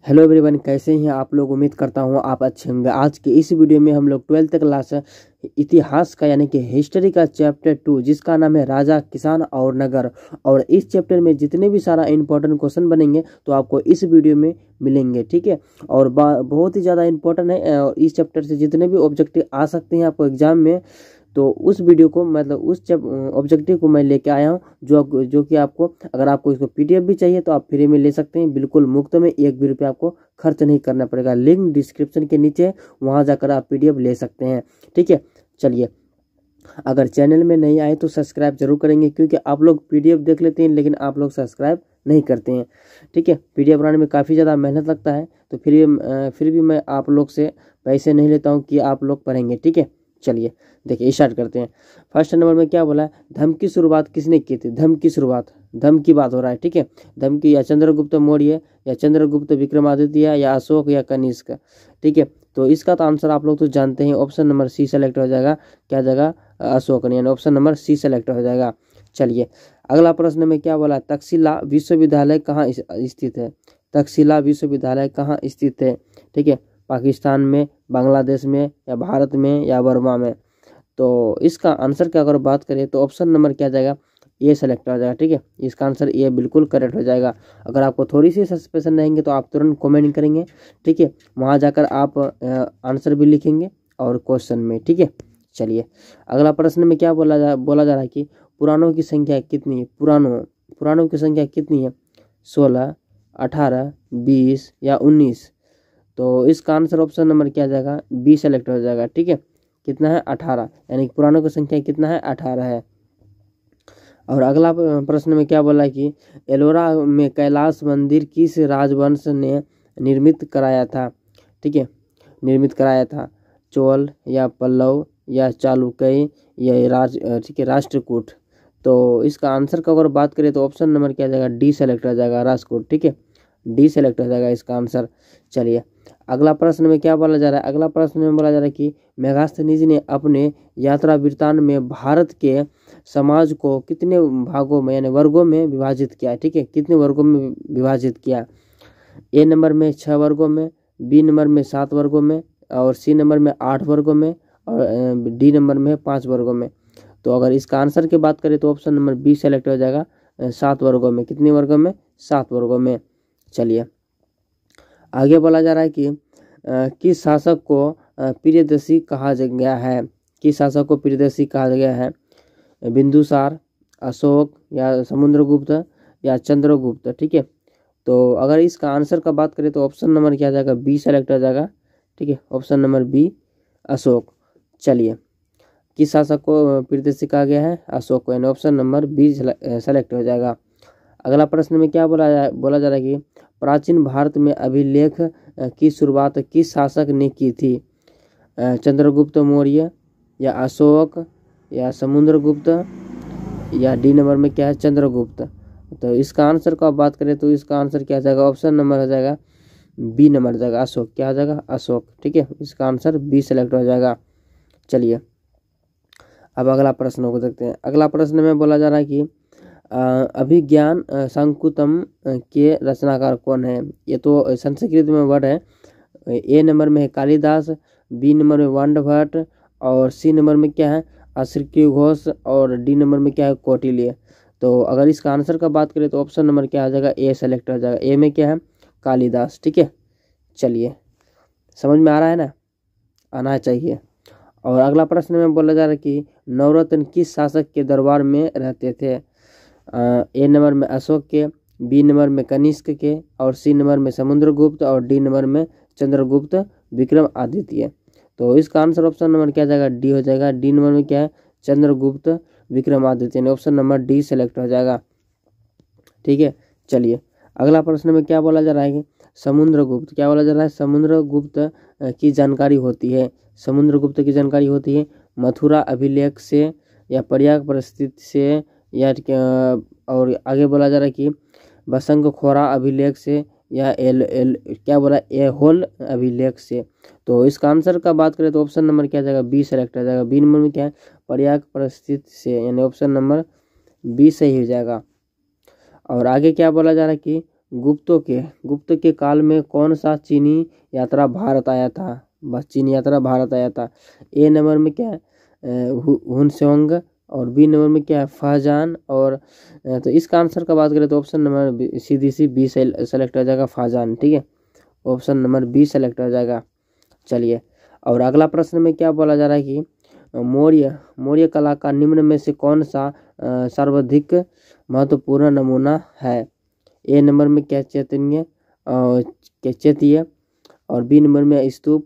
Hello everyone, कैसे हैं आप लोग। उम्मीद करता हूं आप अच्छे होंगे। आज के इस वीडियो में हम लोग 12th क्लास इतिहास का यानी कि हिस्ट्री का चैप्टर 2 जिसका नाम है राजा, किसान और नगर। और इस चैप्टर में जितने भी सारा इंपॉर्टेंट क्वेश्चन बनेंगे तो आपको इस वीडियो में मिलेंगे, ठीक है। और बहुत ही ज़्यादा इंपॉर्टेंट है। और इस चैप्टर से जितने भी ऑब्जेक्टिव आ सकते हैं आपको एग्जाम में, तो उस वीडियो को मतलब उस ऑब्जेक्टिव को मैं लेके आया हूँ जो कि आपको, अगर आपको इसको पीडीएफ भी चाहिए तो आप फ्री में ले सकते हैं, बिल्कुल मुफ्त में। एक भी रुपया आपको खर्च नहीं करना पड़ेगा। लिंक डिस्क्रिप्शन के नीचे, वहाँ जाकर आप पीडीएफ ले सकते हैं, ठीक है। चलिए, अगर चैनल में नहीं आए तो सब्सक्राइब जरूर करेंगे, क्योंकि आप लोग पीडीएफ देख लेते हैं लेकिन आप लोग सब्सक्राइब नहीं करते हैं, ठीक है। पीडीएफ बनाने में काफ़ी ज़्यादा मेहनत लगता है, तो फिर भी मैं आप लोग से पैसे नहीं लेता हूँ कि आप लोग पढ़ेंगे, ठीक है। चलिए देखिए, स्टार्ट करते हैं। फर्स्ट नंबर में क्या बोला है, धम्म की शुरुआत किसने की थी। धम्म की शुरुआत, धम्म की बात हो रहा है, ठीक है। धम्म की या चंद्रगुप्त मौर्य या चंद्रगुप्त विक्रमादित्य या अशोक या कनिष्क, ठीक है। तो इसका तो आंसर आप लोग तो जानते हैं, ऑप्शन नंबर सी सेलेक्ट हो जाएगा। क्या जगह, अशोक, यानी ऑप्शन नंबर सी सेलेक्ट हो जाएगा। चलिए, अगला प्रश्न में क्या बोला, तक्षशिला विश्वविद्यालय कहाँ स्थित है। तक्षशिला विश्वविद्यालय कहाँ स्थित है, ठीक है। पाकिस्तान में, बांग्लादेश में या भारत में या बर्मा में। तो इसका आंसर की अगर बात करें तो ऑप्शन नंबर क्या जाएगा, ए सेलेक्ट हो जाएगा, ठीक है। इसका आंसर ए बिल्कुल करेक्ट हो जाएगा। अगर आपको थोड़ी सी सस्पेंशन रहेंगे तो आप तुरंत कमेंट करेंगे, ठीक है। वहाँ जाकर आप आंसर भी लिखेंगे और क्वेश्चन में, ठीक है। चलिए, अगला प्रश्न में क्या बोला जा रहा है कि पुराणों की संख्या कितनी है। पुराणों की संख्या कितनी है, 16, 18, 20 या 19। तो इसका आंसर ऑप्शन नंबर क्या जाएगा, बी सेलेक्ट हो जाएगा, ठीक है। कितना है, 18, यानी पुराणों की संख्या कितना है, 18 है। और अगला प्रश्न में क्या बोला कि एलोरा में कैलाश मंदिर किस राजवंश ने निर्मित कराया था, ठीक है। निर्मित कराया था, चोल या पल्लव या चालुक्य या ठीक है, राष्ट्रकूट। तो इसका आंसर का अगर बात करें तो ऑप्शन नंबर क्या जाएगा, डी सेलेक्ट हो जाएगा, राष्ट्रकूट, ठीक है। डी सेलेक्ट हो जाएगा इसका आंसर। चलिए, अगला प्रश्न में क्या बोला जा रहा है, अगला प्रश्न में बोला जा रहा है कि मेगास्थनीज ने अपने यात्रा वृत्तांत में भारत के समाज को कितने भागों में यानी वर्गों में विभाजित किया, ठीक है। कितने वर्गों में विभाजित किया। ए नंबर में 6 वर्गों में, बी नंबर में 7 वर्गों में, और सी नंबर में 8 वर्गों में, और डी नंबर में 5 वर्गों में। तो अगर इसका आंसर की बात करें तो ऑप्शन नंबर बी सेलेक्ट हो जाएगा, 7 वर्गों में। कितने वर्गों में, 7 वर्गों में। चलिए, आगे बोला जा रहा है कि किस शासक को प्रियदर्शी कहा गया है। किस शासक को प्रियदर्शी कहा गया है, बिंदुसार, अशोक या समुद्रगुप्त या चंद्रगुप्त, ठीक है। तो अगर इसका आंसर का बात करें तो ऑप्शन नंबर क्या जाएगा, बी सेलेक्ट हो जाएगा, ठीक है। Option number B, Ashok. चलिए, किस शासक को प्रियदर्शी कहा गया है, अशोक को, यानी ऑप्शन नंबर बी सेलेक्ट हो जाएगा। अगला प्रश्न में क्या बोला जा रहा है कि प्राचीन भारत में अभिलेख की शुरुआत किस शासक ने की थी। चंद्रगुप्त मौर्य या अशोक या समुद्रगुप्त या डी नंबर में क्या है, चंद्रगुप्त। तो इसका आंसर का बात करें तो इसका आंसर क्या जाएगा, ऑप्शन नंबर हो जाएगा बी नंबर जाएगा, अशोक। क्या हो जाएगा, अशोक, ठीक है। इसका आंसर बी सेलेक्ट हो जाएगा। चलिए, अब अगला प्रश्न को देखते हैं। अगला प्रश्न में बोला जा रहा है कि अभिज्ञान शाकुंतलम के रचनाकार कौन है। ये तो संस्कृत में वर्ड है। ए नंबर में है कालिदास, बी नंबर में वाणड भट्ट, और सी नंबर में क्या है, अश्किल घोष, और डी नंबर में क्या है, कौटिल्य। तो अगर इसका आंसर का बात करें तो ऑप्शन नंबर क्या आ जाएगा, ए सेलेक्ट हो जाएगा। ए में क्या है, कालिदास, ठीक है। चलिए, समझ में आ रहा है ना, आना चाहिए। और अगला प्रश्न में बोला जा रहा है कि नवरत्न किस शासक के दरबार में रहते थे। ए नंबर में अशोक के, बी नंबर में कनिष्क के, और सी नंबर में समुद्रगुप्त, और डी नंबर में चंद्रगुप्त विक्रमादित्य। तो इसका आंसर ऑप्शन नंबर क्या जाएगा, डी हो जाएगा। डी नंबर में क्या है, चंद्रगुप्त विक्रमादित्य, यानी ऑप्शन नंबर डी सेलेक्ट हो जाएगा, ठीक है। चलिए, अगला प्रश्न में क्या बोला जा रहा है कि समुद्रगुप्त, क्या बोला जा रहा है, समुद्रगुप्त की जानकारी होती है। समुद्रगुप्त की जानकारी होती है मथुरा अभिलेख से या प्रयाग परिस्थिति से, या और आगे बोला जा रहा है कि बसंग खोरा अभिलेख से, या क्या बोला, एहोल अभिलेख से। तो इसका आंसर का बात करें तो ऑप्शन नंबर क्या जाएगा, बी सेलेक्ट हो जाएगा। बी नंबर में क्या है, प्रयाग परिस्थिति से, यानी ऑप्शन नंबर बी सही हो जाएगा। और आगे क्या बोला जा रहा है कि गुप्त के काल में कौन सा चीनी यात्रा भारत आया था? बस चीनी यात्रा भारत आया था। ए नंबर में क्या है? हुनसेंग। और बी नंबर में क्या है? फाजान। और तो इसका आंसर का बात करें तो ऑप्शन नंबर सीधी सी बी सेलेक्ट हो जाएगा, फाजान। ठीक है, ऑप्शन नंबर बी सेलेक्ट हो जाएगा। चलिए, और अगला प्रश्न में क्या बोला जा रहा है कि मौर्य कला का निम्न में से कौन सा सर्वाधिक महत्वपूर्ण नमूना है? ए नंबर में क्या चैत्य, और बी नंबर में स्तूप,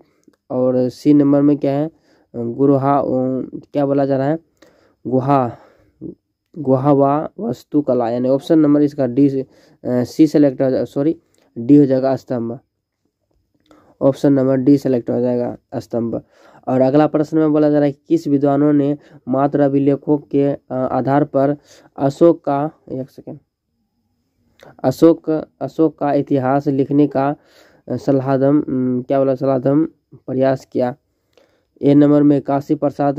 और सी नंबर में क्या है? क्या बोला जा रहा है? गुहा व वास्तुकला, यानी ऑप्शन नंबर इसका डी सी सेलेक्ट हो, सॉरी डी हो जाएगा, स्तंभ। ऑप्शन नंबर डी सेलेक्ट हो जाएगा, स्तंभ। और अगला प्रश्न में बोला जा रहा है कि किस विद्वानों ने मात्र अभिलेखों के आधार पर अशोक का इतिहास लिखने का सलाहदम प्रयास किया? ए नंबर में काशी प्रसाद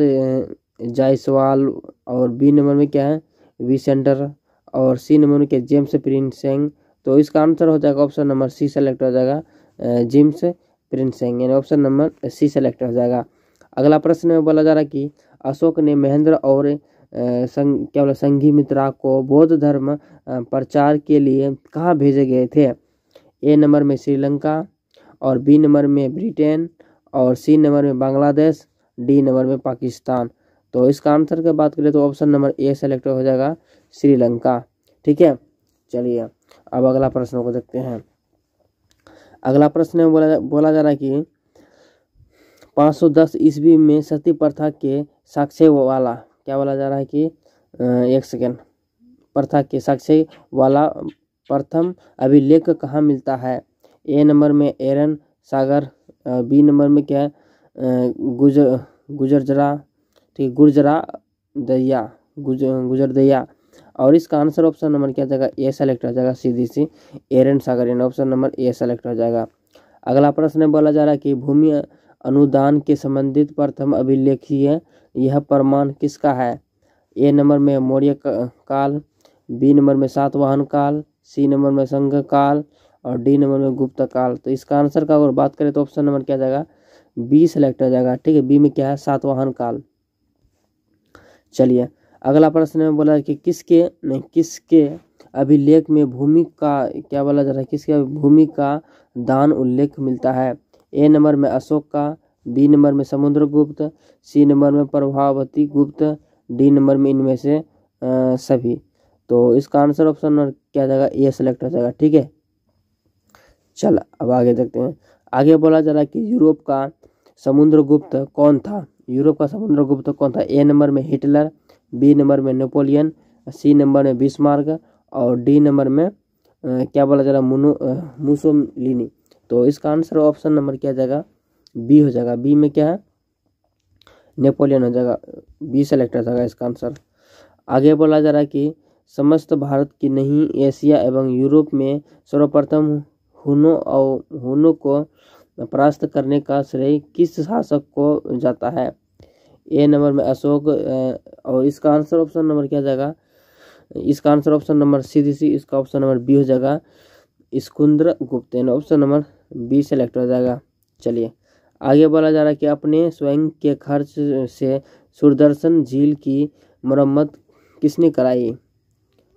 जायसवाल, और बी नंबर में क्या है? विसेंटर, और सी नंबर में क्या? जेम्स प्रिंसेंग। तो इसका आंसर हो जाएगा ऑप्शन नंबर सी सेलेक्ट हो जाएगा, जेम्स प्रिंसेंग, यानी ऑप्शन नंबर सी सेलेक्ट हो जाएगा। अगला प्रश्न में बोला जा रहा है कि अशोक ने महेंद्र और संघमित्रा को बौद्ध धर्म प्रचार के लिए कहाँ भेजे गए थे? ए नंबर में श्रीलंका, और बी नंबर में ब्रिटेन, और सी नंबर में बांग्लादेश, डी नंबर में पाकिस्तान। तो इसका आंसर की बात करें तो ऑप्शन नंबर ए सेलेक्ट हो जाएगा, श्रीलंका। ठीक है, चलिए अब अगला प्रश्न को देखते हैं। अगला प्रश्न में बोला जा रहा है कि 510 ईस्वी में सती प्रथा के साक्ष्य वाला, क्या बोला जा रहा है कि प्रथा के साक्ष्य वाला प्रथम अभिलेख कहाँ मिलता है? ए नंबर में एरन सागर, बी नंबर में क्या है? गुजरदैया, और इसका आंसर ऑप्शन नंबर क्या जाएगा? ए सेलेक्ट हो जाएगा, सीधी सी एरन सागर, यानी ऑप्शन नंबर ए सेलेक्ट हो जाएगा। अगला प्रश्न बोला जा रहा है कि भूमि अनुदान के संबंधित प्रथम अभिलेखीय यह प्रमाण किसका है? ए नंबर में मौर्य काल, बी नंबर में सातवाहन काल, सी नंबर में संघ काल, और डी नंबर में गुप्त काल। तो इसका आंसर का अगर बात करें तो ऑप्शन नंबर क्या जाएगा? बी सेलेक्ट हो जाएगा। ठीक है, बी में क्या है? सातवाहन काल। चलिए, अगला प्रश्न में बोला कि किसके अभिलेख में भूमि का, क्या बोला जा रहा है? किसके भूमि का दान उल्लेख मिलता है? ए नंबर में अशोक का, बी नंबर में समुद्रगुप्त, सी नंबर में प्रभावती गुप्त, डी नंबर में इनमें से सभी। तो इसका आंसर ऑप्शन नंबर क्या जाएगा? ए सेलेक्ट हो जाएगा। ठीक है, चल अब आगे देखते हैं। आगे बोला जा रहा है कि यूरोप का समुद्रगुप्त कौन था? यूरोप का समुद्रगुप्त कौन था? ए नंबर में हिटलर, बी नंबर में नेपोलियन, सी नंबर में बिस्मार्क, और डी नंबर में क्या बोला जा रहा है? मुसोलिनी। तो इसका आंसर ऑप्शन नंबर क्या जाएगा? बी हो जाएगा। बी में क्या है? नेपोलियन हो जाएगा, बी सेलेक्ट हो जाएगा इसका आंसर। आगे बोला जा रहा है कि समस्त भारत की नहीं, एशिया एवं यूरोप में सर्वप्रथम हुनों को परास्त करने का श्रेय किस शासक को जाता है? ए नंबर में अशोक, और इसका आंसर ऑप्शन नंबर क्या जाएगा? इसका आंसर ऑप्शन नंबर सीधी सी इसका ऑप्शन नंबर बी हो जाएगा, स्कुंद्र गुप्त, ऑप्शन नंबर बी सेलेक्ट हो जाएगा। चलिए, आगे बोला जा रहा है कि अपने स्वयं के खर्च से सुदर्शन झील की मरम्मत किसने कराई?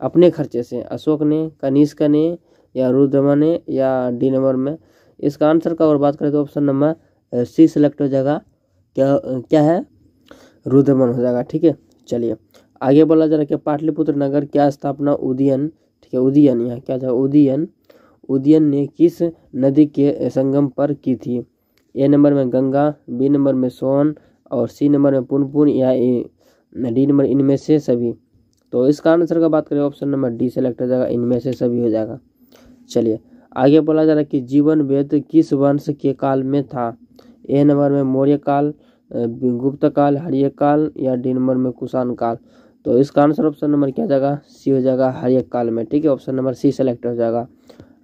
अपने खर्चे से अशोक ने, कनिष्क ने, या रुद्रम ने, या डी नंबर में? इसका आंसर का और बात करें तो ऑप्शन नंबर सी सेलेक्ट हो जाएगा, क्या है? रुद्रमन हो जाएगा। ठीक है, चलिए आगे बोला जा रहा है कि पाटलिपुत्र नगर की स्थापना उदयन, ठीक है, उदयन यहाँ क्या था? उदयन ने किस नदी के संगम पर की थी? ए नंबर में गंगा, बी नंबर में सोन, और सी नंबर में पुनपुन, या डी नंबर इनमें से सभी। तो इसका आंसर का बात करें ऑप्शन नंबर डी सेलेक्ट हो जाएगा, इनमें से सभी हो जाएगा। चलिए, आगे बोला जा रहा है कि जीवन वेद किस वंश के काल में था? ए नंबर में मौर्य काल, गुप्त काल, हर्यक काल, या डी नंबर में कुषाण काल। तो इसका आंसर ऑप्शन नंबर क्या जाएगा? सी हो जाएगा, हर्यक काल में। ठीक है, ऑप्शन नंबर सी सेलेक्ट हो जाएगा।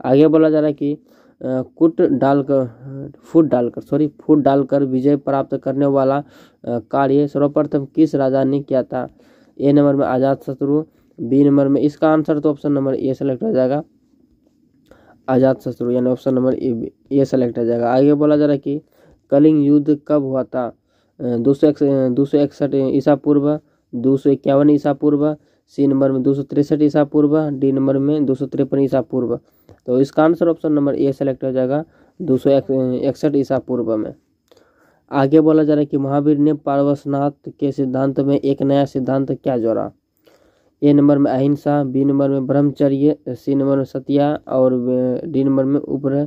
आगे बोला जा रहा है कि फूट डालकर विजय प्राप्त करने वाला कार्य सर्वप्रथम किस राजा ने किया था? ए नंबर में अजातशत्रु, बी नंबर में? इसका आंसर तो ऑप्शन नंबर ए सेलेक्ट हो जाएगा, अजात शत्रु, यानी ऑप्शन नंबर ए सेलेक्ट हो जाएगा। आगे बोला जा रहा है कि कलिंग युद्ध कब हुआ था? 261 ईसा पूर्व, 251 ईसा पूर्व, सी नंबर में 263 ईसा पूर्व, डी नंबर में 253 ईसा पूर्व। तो इसका answer option number A select हो जाएगा 261 ईसा पूर्व में। आगे बोला जा रहा है कि महावीर ने पारसनाथ के सिद्धांत में एक नया सिद्धांत क्या जोड़ा? ए नंबर में अहिंसा, बी नंबर में ब्रह्मचर्य, सी नंबर में सत्या और डी नंबर में उपग्रह,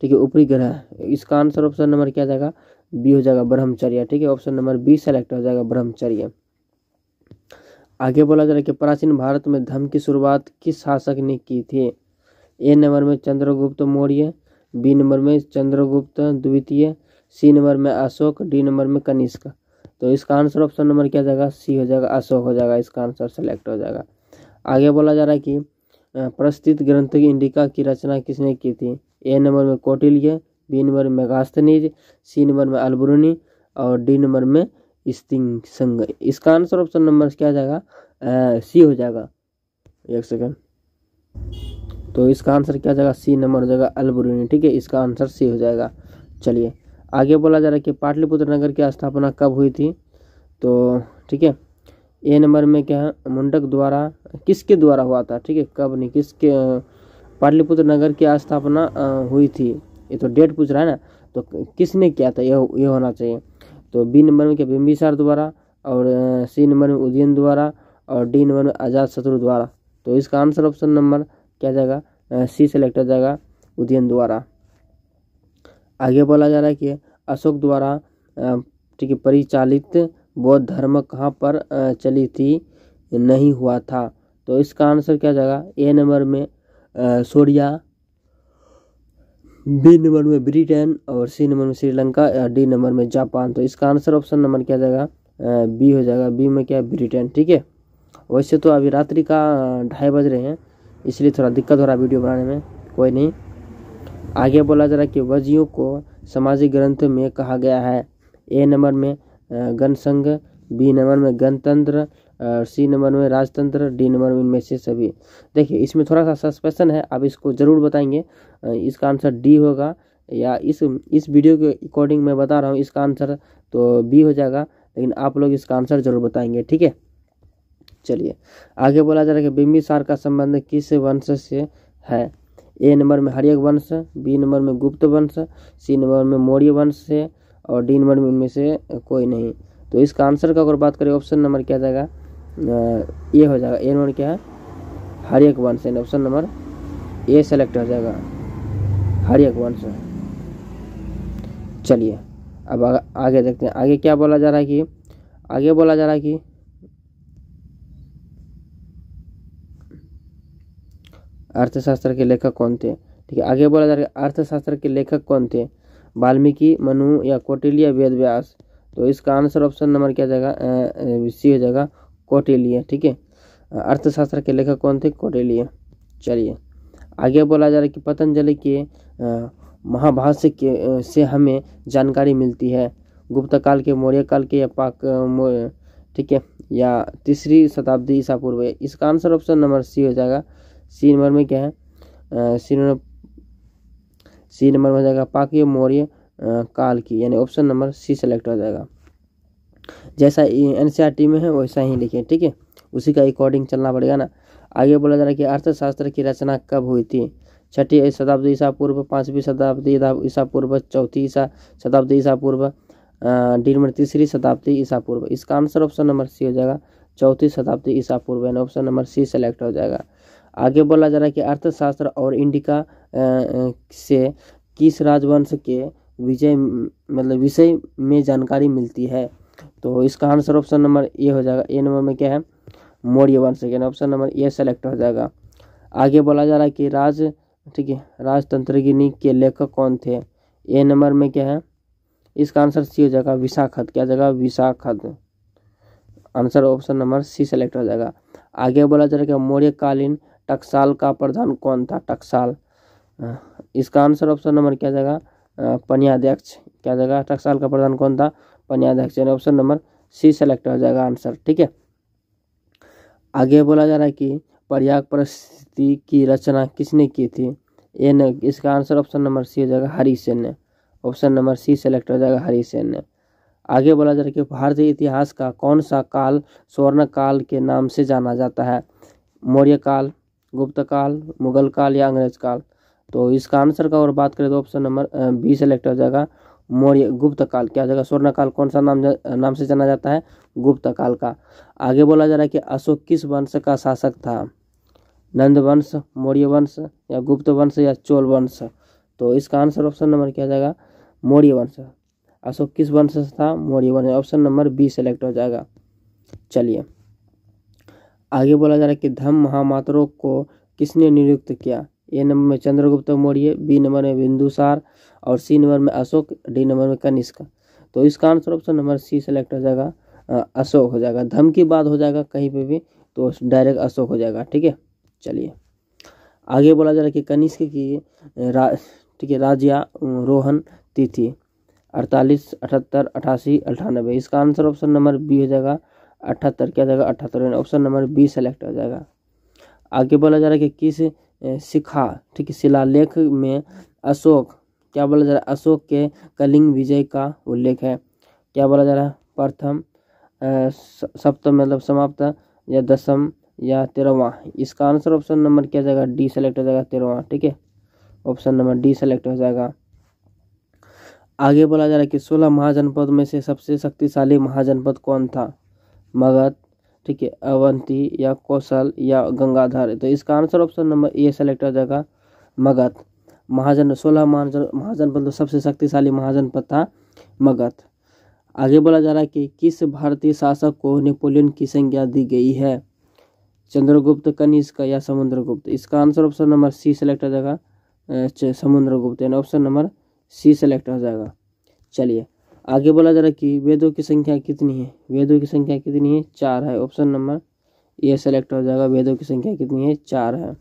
ठीक है, ऊपरी ग्रह। इसका आंसर ऑप्शन नंबर क्या जाएगा? बी हो जाएगा ब्रह्मचर्य, ठीक है, ऑप्शन नंबर बी सेलेक्ट हो जाएगा ब्रह्मचर्य। आगे बोला जा रहा है कि प्राचीन भारत में धर्म की शुरुआत किस शासक ने की थी? ए नंबर में चंद्रगुप्त मौर्य, बी नंबर में चंद्रगुप्त द्वितीय, सी नंबर में अशोक, डी नंबर में कनिष्क। तो इसका आंसर ऑप्शन नंबर क्या जाएगा? सी हो जाएगा, अशोक हो जाएगा, इसका आंसर सेलेक्ट हो जाएगा। आगे बोला जा रहा है कि प्रस्तुत ग्रंथ इंडिका की रचना किसने की थी? ए नंबर में कौटिल्य, बी नंबर में मेगास्थनीज, सी नंबर में अलबरूनी और डी नंबर में स्तिंग। इसका आंसर ऑप्शन नंबर क्या जाएगा? सी हो जाएगा। एक सेकंड, तो इसका आंसर क्या जाएगा? सी नंबर हो जाएगा अलबरूनी, ठीक है, इसका आंसर सी हो जाएगा। चलिए आगे बोला जा रहा है कि पाटलिपुत्र नगर की स्थापना कब हुई थी? तो ठीक है, ए नंबर में क्या है? मुंडक द्वारा, किसके द्वारा हुआ था? ठीक है, कब नहीं, किसके, पाटलिपुत्र नगर की स्थापना हुई थी। ये तो डेट पूछ रहा है ना, तो किसने किया था ये होना चाहिए। तो बी नंबर में क्या? बिंबिसार द्वारा, और सी नंबर में उदयन द्वारा, और डी नंबर में अजात शत्रु द्वारा। तो इसका आंसर ऑप्शन नंबर क्या जाएगा? सी सेलेक्ट हो जाएगा, उदयन द्वारा। आगे बोला जा रहा है कि अशोक द्वारा ठीक है परिचालित बौद्ध धर्म कहाँ पर चली थी नहीं हुआ था? तो इसका आंसर क्या जाएगा? ए नंबर में सोरिया, बी नंबर में ब्रिटेन, और सी नंबर में श्रीलंका, डी नंबर में जापान। तो इसका आंसर ऑप्शन नंबर क्या जाएगा? बी हो जाएगा। बी में क्या? ब्रिटेन, ठीक है। वैसे तो अभी रात्रि का 2:30 बज रहे हैं, इसलिए थोड़ा दिक्कत हो रहा है वीडियो बनाने में, कोई नहीं। आगे बोला जा रहा है कि वजियों को सामाजिक ग्रंथ में कहा गया है। ए नंबर में गणसंघ, बी नंबर में गणतंत्र, सी नंबर में राजतंत्र, डी नंबर में इनमें से सभी। देखिए इसमें थोड़ा सा सस्पेंशन है, आप इसको ज़रूर बताएंगे। इसका आंसर डी होगा, या इस वीडियो के अकॉर्डिंग मैं बता रहा हूँ इसका आंसर तो बी हो जाएगा, लेकिन आप लोग इसका आंसर जरूर बताएंगे, ठीक है। चलिए आगे बोला जा रहा है कि बिंबिसार का संबंध किस वंश से है? ए नंबर में हर्यक वंश, बी नंबर में गुप्त वंश, सी नंबर में मौर्य वंश से, और डी नंबर में इनमें से कोई नहीं। तो इसका आंसर का अगर बात करें ऑप्शन नंबर क्या जाएगा? ए हो जाएगा। ए नंबर क्या है? हर्यक वंश, ऑप्शन नंबर ए सेलेक्ट हो जाएगा, हर्यक वंश। चलिए अब आगे देखते हैं, आगे क्या बोला जा रहा है कि आगे बोला जा रहा है कि अर्थशास्त्र के लेखक कौन थे? ठीक है, आगे बोला जा रहा है अर्थशास्त्र के लेखक कौन थे? वाल्मीकि, मनु, या कौटिल्य, या वेद व्यास। तो इसका आंसर ऑप्शन नंबर क्या जाएगा? सी हो जाएगा, कौटिल्य, ठीक है। अर्थशास्त्र के लेखक कौन थे? कौटिल्य। चलिए आगे बोला जा रहा है कि पतंजलि के महाभाष्य के से हमें जानकारी मिलती है। गुप्त काल के, मौर्य काल के, या पाक, ठीक है, या 3री शताब्दी ईसा पूर्व। इसका आंसर ऑप्शन नंबर सी हो जाएगा। सी नंबर में क्या है? सी नंबर में हो जाएगा पाकीय मौर्य काल की, यानी ऑप्शन नंबर सी सेलेक्ट हो जाएगा। जैसा एनसीईआरटी में है वैसा ही लिखें, ठीक है, उसी का अकॉर्डिंग चलना पड़ेगा ना। आगे बोला जा रहा है कि अर्थशास्त्र की रचना कब हुई थी? 6ठी शताब्दी ईसा पूर्व, 5वीं शताब्दी ईसा पूर्व, 4थी शताब्दी ईसा पूर्व, डी नंबर 3री शताब्दी ईसा पूर्व। इसका आंसर ऑप्शन नंबर सी हो जाएगा, 4थी शताब्दी ईसा पूर्व, यानी ऑप्शन नंबर सी सेलेक्ट हो जाएगा। आगे बोला जा रहा है कि अर्थशास्त्र और इंडिका से किस राजवंश के विषय में जानकारी मिलती है? तो इसका आंसर ऑप्शन नंबर ए हो जाएगा। ए नंबर में क्या है? मौर्य वंश, यानी ऑप्शन नंबर ए सेलेक्ट हो जाएगा। आगे बोला जा रहा है कि ठीक है राजतंत्रगिनी के लेखक कौन थे? ए नंबर में क्या है? इसका आंसर सी हो जाएगा, विशाखत। क्या जाएगा? विशाखत। Answer option number C select हो जाएगा। आगे बोला जा रहा है कि मौर्यकालीन टकसाल का प्रधान कौन था? टकसाल। इसका आंसर ऑप्शन नंबर क्या जाएगा? पन्याध्यक्ष। क्या जाएगा? टकसाल का प्रधान कौन था? पन्याध्यक्ष, यानी ऑप्शन नंबर सी सेलेक्ट हो जाएगा आंसर, ठीक है। आगे बोला जा रहा है कि पर्याय परिस्थिति की रचना किसने की थी? एन, इसका आंसर ऑप्शन नंबर सी हो जाएगा Hari Sen. Option number C select हो जाएगा हरि सेन। आगे बोला जा रहा है कि भारतीय इतिहास का कौन सा काल स्वर्ण काल के नाम से जाना जाता है? मौर्य काल, गुप्त काल, मुगल काल या अंग्रेज काल? तो इसका आंसर का और बात करें तो ऑप्शन नंबर बी सेलेक्ट हो जाएगा मौर्य गुप्त काल। क्या हो जाएगा? स्वर्ण काल कौन सा नाम से जाना जाता है? गुप्त काल का। आगे बोला जा रहा है कि अशोक किस वंश का शासक था? नंद वंश, मौर्य वंश या गुप्त वंश या चोल वंश? तो इसका आंसर ऑप्शन नंबर क्या हो जाएगा? मौर्य वंश। अशोक किस वंश से था? मौर्य वंश। ऑप्शन नंबर बी सेलेक्ट हो जाएगा। चलिए आगे बोला जा रहा है कि धम्म महामात्रों को किसने नियुक्त किया? ए नंबर में चंद्रगुप्त मौर्य, बी नंबर में बिंदुसार और सी नंबर में अशोक, डी नंबर में कनिष्क। तो इसका answer option number C select हो जाएगा अशोक हो जाएगा। धम्म की बात हो जाएगा कहीं पे भी तो डायरेक्ट अशोक हो जाएगा। ठीक है, चलिए आगे बोला जा रहा है कि कनिष्क की ठीक है राज्यारोहण तिथि 48, 78, 88, 98। इसका आंसर ऑप्शन नंबर बी हो जाएगा 78। क्या जाएगा? 78। ऑप्शन नंबर बी सेलेक्ट हो जाएगा। आगे बोला जा रहा है कि किस शिखा ठीक है शिलालेख में अशोक क्या बोला जा रहा है? अशोक के कलिंग विजय का उल्लेख है? क्या बोला जा रहा है? प्रथम, सप्तम मतलब समाप्त या दसम या 13वां? इसका आंसर ऑप्शन नंबर क्या जाएगा? डी सेलेक्ट हो जाएगा 13वां। ठीक है, ऑप्शन नंबर डी सेलेक्ट हो जाएगा। आगे बोला जा रहा है कि 16 महाजनपद में से सबसे शक्तिशाली महाजनपद कौन था? मगध, ठीक है, अवंती या कौशल या गंगाधर? तो इसका answer option number A select हो जाएगा मगध। 16 महाजनपद तो सबसे शक्तिशाली महाजनपद था मगध। आगे बोला जा रहा है कि किस भारतीय शासक को नेपोलियन की संज्ञा दी गई है? चंद्रगुप्त, कनिष्क या समुद्रगुप्त? इसका answer option number C select हो जाएगा समुद्रगुप्त। यानी ऑप्शन नंबर सी सेलेक्ट हो जाएगा। चलिए आगे बोला जा रहा है कि वेदों की संख्या कितनी है? वेदों की संख्या कितनी है? 4 है। ऑप्शन नंबर ए सेलेक्ट हो जाएगा। वेदों की संख्या कितनी है? 4 है।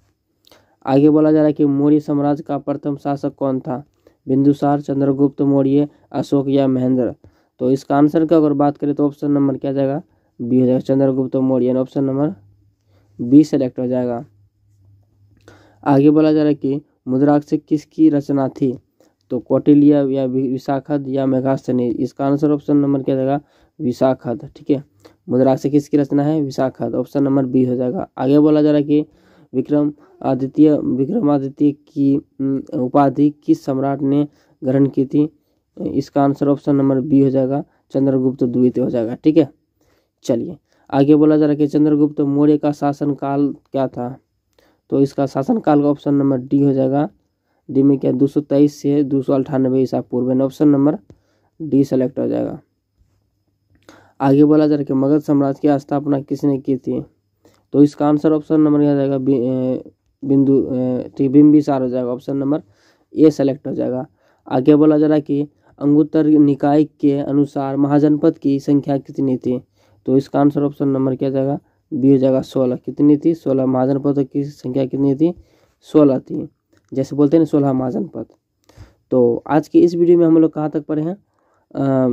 आगे बोला जा रहा है कि मौर्य साम्राज्य का प्रथम शासक कौन था? बिंदुसार, चंद्रगुप्त मौर्य, अशोक या महेंद्र? तो इसका आंसर का अगर बात करें तो ऑप्शन नंबर क्या जाएगा? बी हो जाएगा Chandragupta Maurya. Option number B select हो जाएगा। आगे बोला जा रहा है कि मुद्राक्षर किसकी रचना थी? तो कौटिल्य या विशाखद या मेघास्थनी? इसका आंसर ऑप्शन नंबर क्या जाएगा? विशाखद। ठीक है, मुद्राक्षर किसकी रचना है? विशाखद। ऑप्शन नंबर बी हो जाएगा। आगे बोला जा रहा है कि विक्रमादित्य की उपाधि किस सम्राट ने ग्रहण की थी? इसका आंसर ऑप्शन नंबर बी हो जाएगा चंद्रगुप्त द्वितीय हो जाएगा। ठीक है, चलिए आगे बोला जा रहा है कि चंद्रगुप्त मौर्य का शासनकाल क्या था? तो इसका शासनकाल का ऑप्शन नंबर डी हो जाएगा। डी में क्या? 223 से 298 ईसा पूर्व। ऑप्शन नंबर डी सेलेक्ट हो जाएगा। आगे बोला जा रहा है कि मगध साम्राज्य की स्थापना किसने की थी? तो इसका आंसर ऑप्शन नंबर क्या जाएगा? बिंबिसार हो जाएगा। ऑप्शन नंबर ए सेलेक्ट हो जाएगा। आगे बोला जा रहा है कि अंगुत्तर निकाय के अनुसार महाजनपद की संख्या कितनी थी? तो इसका आंसर ऑप्शन नंबर क्या जाएगा? बी हो जाएगा 16। कितनी थी? 16। महाजनपद की संख्या कितनी थी? 16 थी। जैसे बोलते हैं ना 16 महाजनपद। तो आज की इस वीडियो में हम लोग कहाँ तक पढ़े हैं?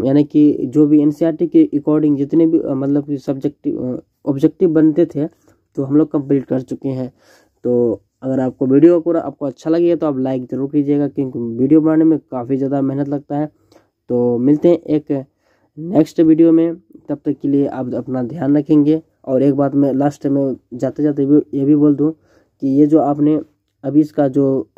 यानी कि जो भी एनसीईआरटी के अकॉर्डिंग जितने भी मतलब सब्जेक्टिव ऑब्जेक्टिव बनते थे तो हम लोग कंप्लीट कर चुके हैं। तो अगर आपको वीडियो पूरा आपको अच्छा लगे तो आप लाइक ज़रूर कीजिएगा, क्योंकि वीडियो बनाने में काफ़ी ज़्यादा मेहनत लगता है। तो मिलते हैं एक नेक्स्ट वीडियो में, तब तक के लिए आप अपना ध्यान रखेंगे। और एक बात मैं लास्ट में जाते जाते ये भी बोल दूं कि ये जो आपने अभी इसका जो